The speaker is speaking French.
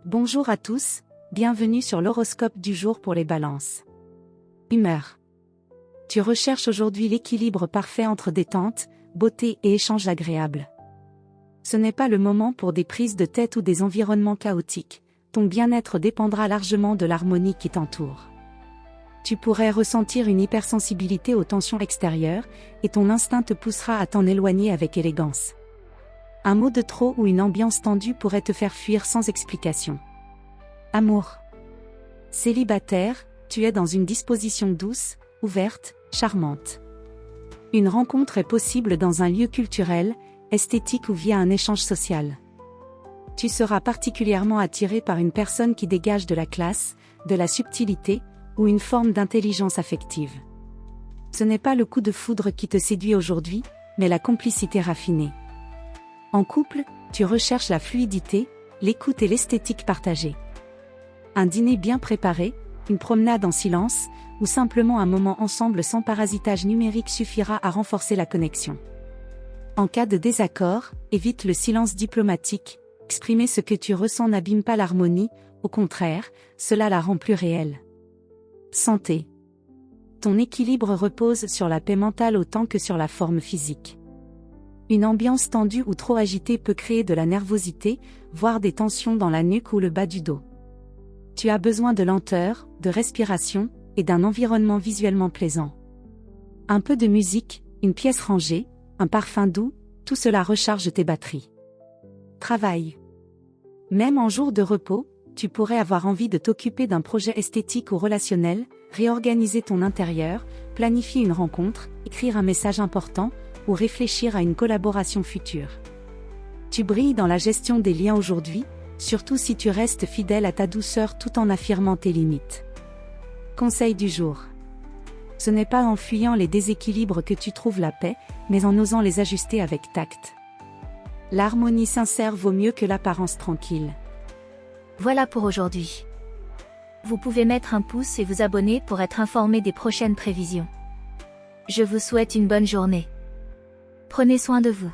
Bonjour à tous, bienvenue sur l'horoscope du jour pour les balances. Humeur. Tu recherches aujourd'hui l'équilibre parfait entre détente, beauté et échange agréable. Ce n'est pas le moment pour des prises de tête ou des environnements chaotiques, ton bien-être dépendra largement de l'harmonie qui t'entoure. Tu pourrais ressentir une hypersensibilité aux tensions extérieures, et ton instinct te poussera à t'en éloigner avec élégance. Un mot de trop ou une ambiance tendue pourrait te faire fuir sans explication. Amour. Célibataire, tu es dans une disposition douce, ouverte, charmante. Une rencontre est possible dans un lieu culturel, esthétique ou via un échange social. Tu seras particulièrement attiré par une personne qui dégage de la classe, de la subtilité, ou une forme d'intelligence affective. Ce n'est pas le coup de foudre qui te séduit aujourd'hui, mais la complicité raffinée. En couple, tu recherches la fluidité, l'écoute et l'esthétique partagée. Un dîner bien préparé, une promenade en silence, ou simplement un moment ensemble sans parasitage numérique suffira à renforcer la connexion. En cas de désaccord, évite le silence diplomatique, exprimer ce que tu ressens n'abîme pas l'harmonie, au contraire, cela la rend plus réelle. Santé. Ton équilibre repose sur la paix mentale autant que sur la forme physique. Une ambiance tendue ou trop agitée peut créer de la nervosité, voire des tensions dans la nuque ou le bas du dos. Tu as besoin de lenteur, de respiration, et d'un environnement visuellement plaisant. Un peu de musique, une pièce rangée, un parfum doux, tout cela recharge tes batteries. Travail. Même en jour de repos, tu pourrais avoir envie de t'occuper d'un projet esthétique ou relationnel, réorganiser ton intérieur, planifier une rencontre, écrire un message important, ou réfléchir à une collaboration future. Tu brilles dans la gestion des liens aujourd'hui, surtout si tu restes fidèle à ta douceur tout en affirmant tes limites. Conseil du jour. Ce n'est pas en fuyant les déséquilibres que tu trouves la paix, mais en osant les ajuster avec tact. L'harmonie sincère vaut mieux que l'apparence tranquille. Voilà pour aujourd'hui. Vous pouvez mettre un pouce et vous abonner pour être informé des prochaines prévisions. Je vous souhaite une bonne journée. Prenez soin de vous.